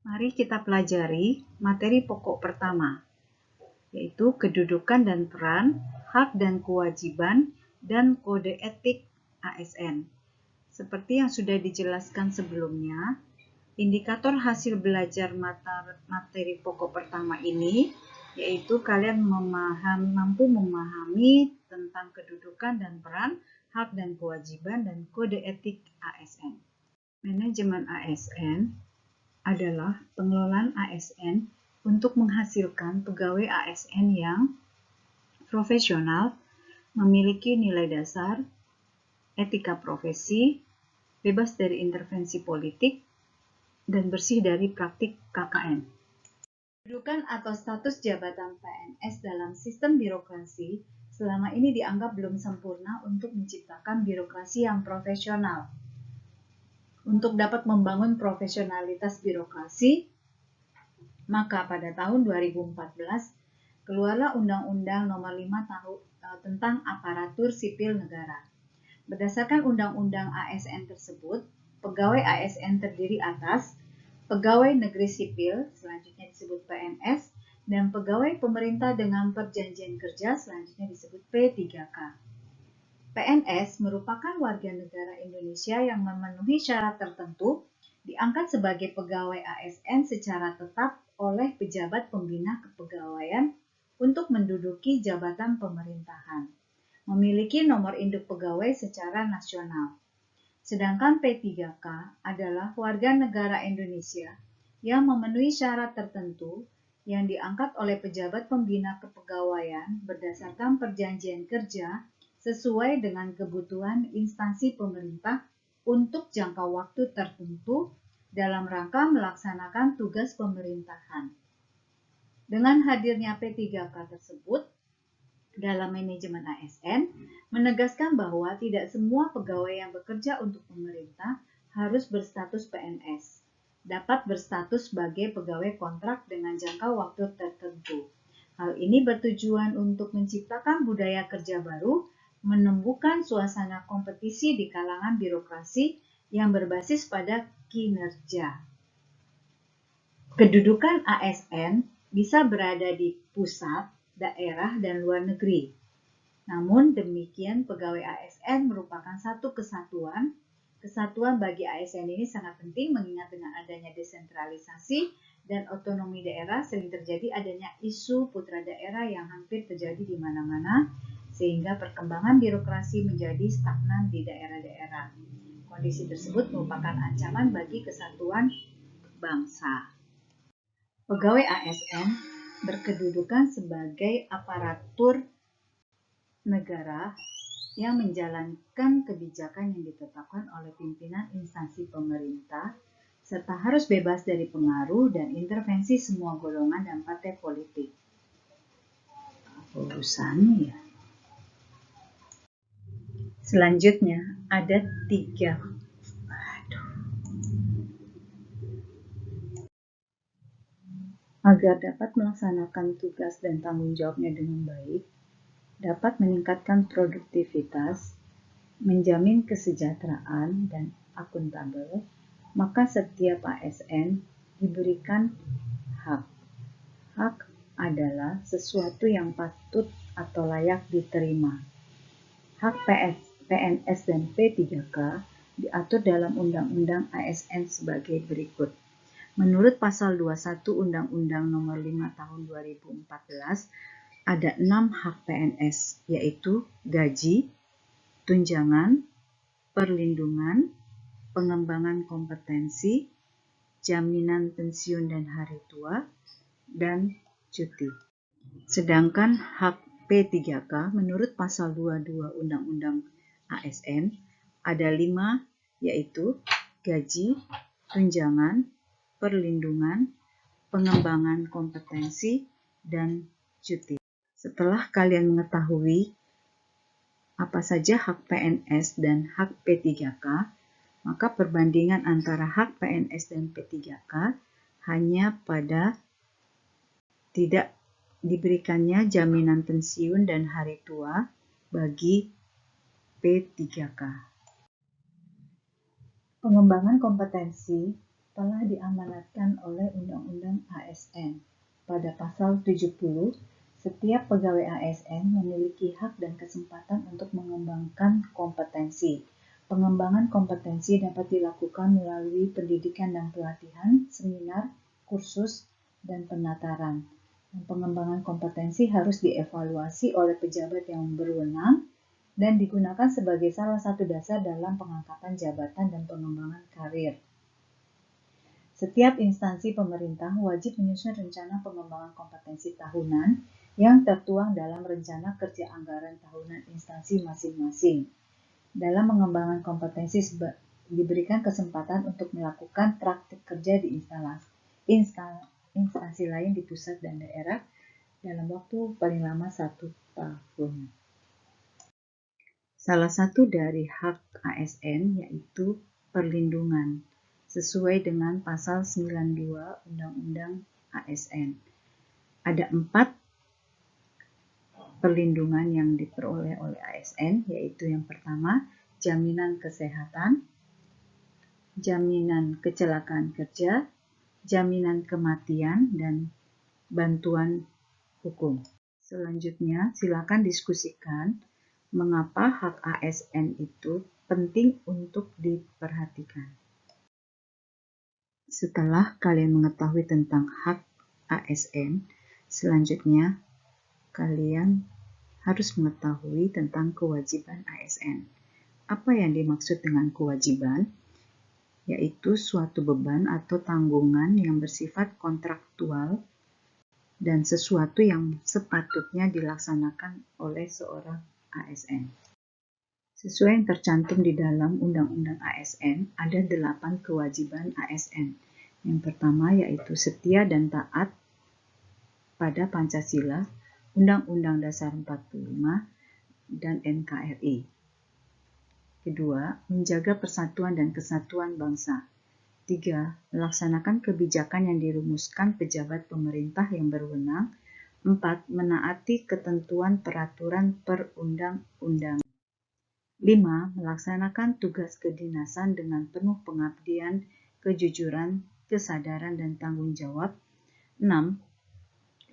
Mari kita pelajari materi pokok pertama, yaitu kedudukan dan peran, hak dan kewajiban, dan kode etik ASN. Seperti yang sudah dijelaskan sebelumnya, indikator hasil belajar materi pokok pertama ini, yaitu kalian mampu memahami tentang kedudukan dan peran, hak dan kewajiban, dan kode etik ASN. Manajemen ASN adalah pengelolaan ASN untuk menghasilkan pegawai ASN yang profesional, memiliki nilai dasar, etika profesi, bebas dari intervensi politik, dan bersih dari praktik KKN. Kedudukan atau status jabatan PNS dalam sistem birokrasi selama ini dianggap belum sempurna untuk menciptakan birokrasi yang profesional. Untuk dapat membangun profesionalitas birokrasi, maka pada tahun 2014 keluarlah Undang-Undang Nomor 5 tentang Aparatur Sipil Negara. Berdasarkan Undang-Undang ASN tersebut, pegawai ASN terdiri atas pegawai negeri sipil, selanjutnya disebut PNS, dan pegawai pemerintah dengan perjanjian kerja, selanjutnya disebut P3K. PNS merupakan warga negara Indonesia yang memenuhi syarat tertentu, diangkat sebagai pegawai ASN secara tetap oleh pejabat pembina kepegawaian untuk menduduki jabatan pemerintahan, memiliki nomor induk pegawai secara nasional. Sedangkan P3K adalah warga negara Indonesia yang memenuhi syarat tertentu yang diangkat oleh pejabat pembina kepegawaian berdasarkan perjanjian kerja sesuai dengan kebutuhan instansi pemerintah untuk jangka waktu tertentu dalam rangka melaksanakan tugas pemerintahan. Dengan hadirnya P3K tersebut dalam manajemen ASN, menegaskan bahwa tidak semua pegawai yang bekerja untuk pemerintah harus berstatus PNS, dapat berstatus sebagai pegawai kontrak dengan jangka waktu tertentu. Hal ini bertujuan untuk menciptakan budaya kerja baru, menumbuhkan suasana kompetisi di kalangan birokrasi yang berbasis pada kinerja. Kedudukan ASN bisa berada di pusat, daerah, dan luar negeri. Namun demikian, pegawai ASN merupakan satu kesatuan. Kesatuan bagi ASN ini sangat penting mengingat dengan adanya desentralisasi dan otonomi daerah sering terjadi adanya isu putra daerah yang hampir terjadi di mana-mana, sehingga perkembangan birokrasi menjadi stagnan di daerah-daerah. Kondisi tersebut merupakan ancaman bagi kesatuan bangsa. Pegawai ASN berkedudukan sebagai aparatur negara yang menjalankan kebijakan yang ditetapkan oleh pimpinan instansi pemerintah, serta harus bebas dari pengaruh dan intervensi semua golongan dan partai politik. Urusannya ya. Selanjutnya ada 3. Agar dapat melaksanakan tugas dan tanggung jawabnya dengan baik, dapat meningkatkan produktivitas, menjamin kesejahteraan dan akuntabel, maka setiap ASN diberikan hak. Hak adalah sesuatu yang patut atau layak diterima. Hak PNS dan P3K diatur dalam Undang-Undang ASN sebagai berikut. Menurut pasal 21 Undang-Undang Nomor 5 Tahun 2014, ada 6 hak PNS, yaitu gaji, tunjangan, perlindungan, pengembangan kompetensi, jaminan pensiun dan hari tua, dan cuti. Sedangkan hak P3K menurut pasal 22 Undang-Undang ASN ada 5, yaitu gaji, tunjangan, perlindungan, pengembangan kompetensi, dan cuti. Setelah kalian mengetahui apa saja hak PNS dan hak P3K, maka perbandingan antara hak PNS dan P3K hanya pada tidak diberikannya jaminan pensiun dan hari tua bagi P3K. Pengembangan kompetensi telah diamanatkan oleh Pasal 70, setiap pegawai ASN memiliki hak dan kesempatan untuk mengembangkan kompetensi. Pengembangan kompetensi dapat dilakukan melalui pendidikan dan pelatihan, seminar, kursus, dan penataran. Dan pengembangan kompetensi harus dievaluasi oleh pejabat yang berwenang dan digunakan sebagai salah satu dasar dalam pengangkatan jabatan dan pengembangan karir. Setiap instansi pemerintah wajib menyusun rencana pengembangan kompetensi tahunan yang tertuang dalam rencana kerja anggaran tahunan instansi masing-masing. Dalam pengembangan kompetensi diberikan kesempatan untuk melakukan praktik kerja di instansi lain di pusat dan daerah dalam waktu paling lama 1 tahun. Salah satu dari hak ASN yaitu perlindungan sesuai dengan pasal 92 Undang-Undang ASN. Ada 4 perlindungan yang diperoleh oleh ASN, yaitu yang pertama, jaminan kesehatan, jaminan kecelakaan kerja, jaminan kematian, dan bantuan hukum. Selanjutnya, silakan diskusikan mengapa hak ASN itu penting untuk diperhatikan. Setelah kalian mengetahui tentang hak ASN, selanjutnya kalian harus mengetahui tentang kewajiban ASN. Apa yang dimaksud dengan kewajiban? Yaitu suatu beban atau tanggungan yang bersifat kontraktual dan sesuatu yang sepatutnya dilaksanakan oleh seorang ASN. Sesuai yang tercantum di dalam Undang-Undang ASN, ada 8 kewajiban ASN. Yang pertama yaitu setia dan taat pada Pancasila, Undang-Undang Dasar 45, dan NKRI. Kedua, menjaga persatuan dan kesatuan bangsa. 3. Melaksanakan kebijakan yang dirumuskan pejabat pemerintah yang berwenang. 4. Menaati ketentuan peraturan perundang-undangan. 5. Melaksanakan tugas kedinasan dengan penuh pengabdian, kejujuran, kesadaran, dan tanggung jawab. 6.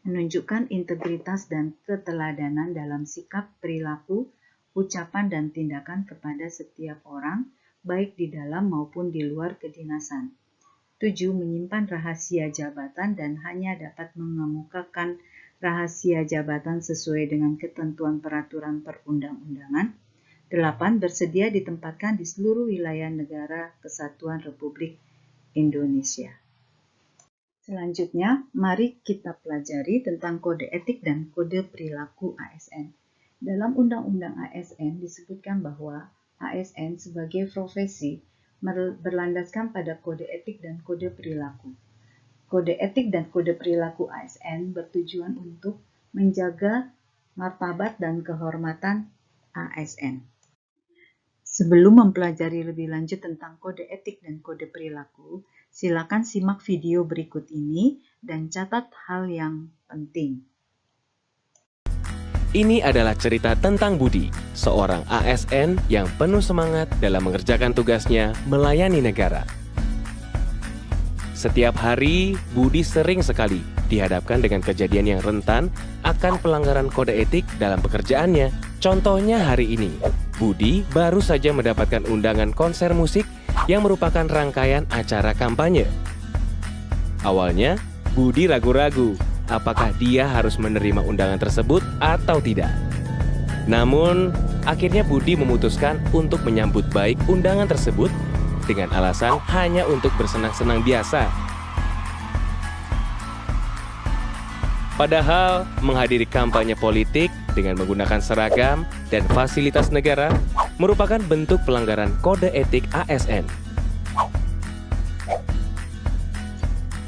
Menunjukkan integritas dan keteladanan dalam sikap, perilaku, ucapan, dan tindakan kepada setiap orang, baik di dalam maupun di luar kedinasan. 7. Menyimpan rahasia jabatan dan hanya dapat mengemukakan rahasia jabatan sesuai dengan ketentuan peraturan perundang-undangan. 8. Bersedia ditempatkan di seluruh wilayah negara Kesatuan Republik Indonesia. Selanjutnya, mari kita pelajari tentang kode etik dan kode perilaku ASN. Dalam Undang-Undang ASN disebutkan bahwa ASN sebagai profesi berlandaskan pada kode etik dan kode perilaku. Kode etik dan kode perilaku ASN bertujuan untuk menjaga martabat dan kehormatan ASN. Sebelum mempelajari lebih lanjut tentang kode etik dan kode perilaku, silakan simak video berikut ini dan catat hal yang penting. Ini adalah cerita tentang Budi, seorang ASN yang penuh semangat dalam mengerjakan tugasnya melayani negara. Setiap hari, Budi sering sekali dihadapkan dengan kejadian yang rentan akan pelanggaran kode etik dalam pekerjaannya. Contohnya hari ini, Budi baru saja mendapatkan undangan konser musik yang merupakan rangkaian acara kampanye. Awalnya, Budi ragu-ragu apakah dia harus menerima undangan tersebut atau tidak. Namun, akhirnya Budi memutuskan untuk menyambut baik undangan tersebut dengan alasan hanya untuk bersenang-senang biasa. Padahal, menghadiri kampanye politik dengan menggunakan seragam dan fasilitas negara merupakan bentuk pelanggaran kode etik ASN.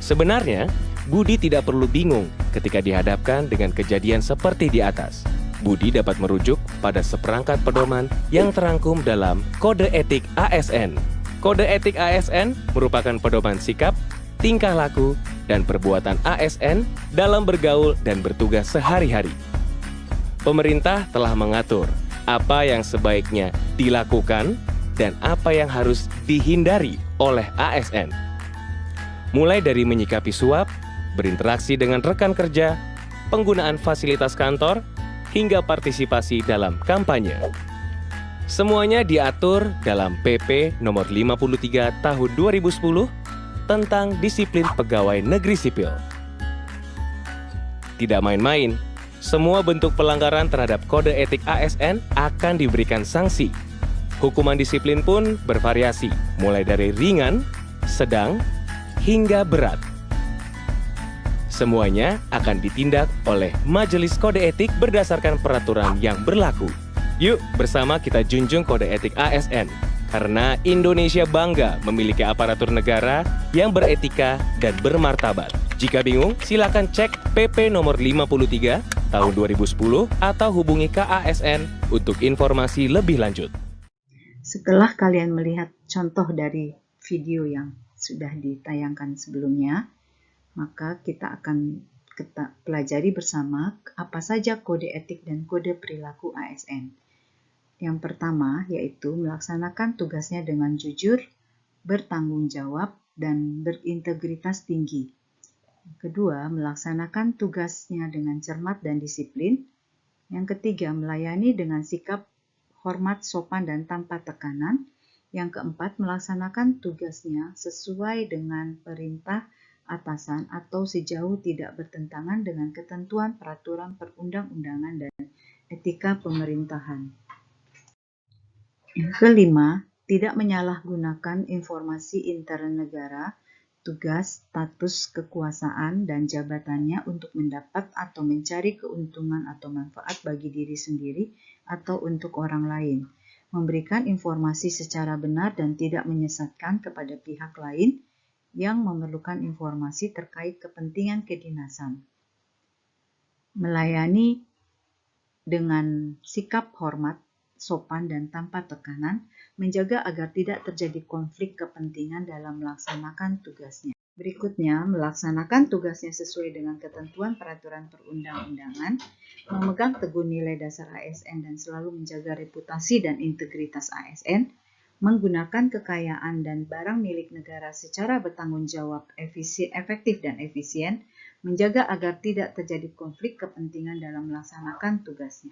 Sebenarnya, Budi tidak perlu bingung ketika dihadapkan dengan kejadian seperti di atas. Budi dapat merujuk pada seperangkat pedoman yang terangkum dalam Kode Etik ASN. Kode Etik ASN merupakan pedoman sikap, tingkah laku, dan perbuatan ASN dalam bergaul dan bertugas sehari-hari. Pemerintah telah mengatur apa yang sebaiknya dilakukan dan apa yang harus dihindari oleh ASN. Mulai dari menyikapi suap, berinteraksi dengan rekan kerja, penggunaan fasilitas kantor, hingga partisipasi dalam kampanye. Semuanya diatur dalam PP Nomor 53 Tahun 2010 tentang Disiplin Pegawai Negeri Sipil. Tidak main-main, semua bentuk pelanggaran terhadap kode etik ASN akan diberikan sanksi. Hukuman disiplin pun bervariasi, mulai dari ringan, sedang, hingga berat. Semuanya akan ditindak oleh Majelis Kode Etik berdasarkan peraturan yang berlaku. Yuk bersama kita junjung kode etik ASN, karena Indonesia bangga memiliki aparatur negara yang beretika dan bermartabat. Jika bingung, silakan cek PP nomor 53 tahun 2010 atau hubungi KASN untuk informasi lebih lanjut. Setelah kalian melihat contoh dari video yang sudah ditayangkan sebelumnya, maka kita akan pelajari bersama apa saja kode etik dan kode perilaku ASN. Yang pertama yaitu melaksanakan tugasnya dengan jujur, bertanggung jawab, dan berintegritas tinggi. Kedua, melaksanakan tugasnya dengan cermat dan disiplin. Yang ketiga, melayani dengan sikap hormat, sopan, dan tanpa tekanan. Yang keempat, melaksanakan tugasnya sesuai dengan perintah atasan atau sejauh tidak bertentangan dengan ketentuan peraturan perundang-undangan dan etika pemerintahan. Yang kelima, tidak menyalahgunakan informasi intern negara, tugas, status, kekuasaan, dan jabatannya untuk mendapat atau mencari keuntungan atau manfaat bagi diri sendiri atau untuk orang lain. Memberikan informasi secara benar dan tidak menyesatkan kepada pihak lain yang memerlukan informasi terkait kepentingan kedinasan. Melayani dengan sikap hormat, sopan, dan tanpa tekanan, menjaga agar tidak terjadi konflik kepentingan dalam melaksanakan tugasnya. Berikutnya, melaksanakan tugasnya sesuai dengan ketentuan peraturan perundang-undangan, memegang teguh nilai dasar ASN dan selalu menjaga reputasi dan integritas ASN, menggunakan kekayaan dan barang milik negara secara bertanggung jawab, efektif dan efisien, menjaga agar tidak terjadi konflik kepentingan dalam melaksanakan tugasnya.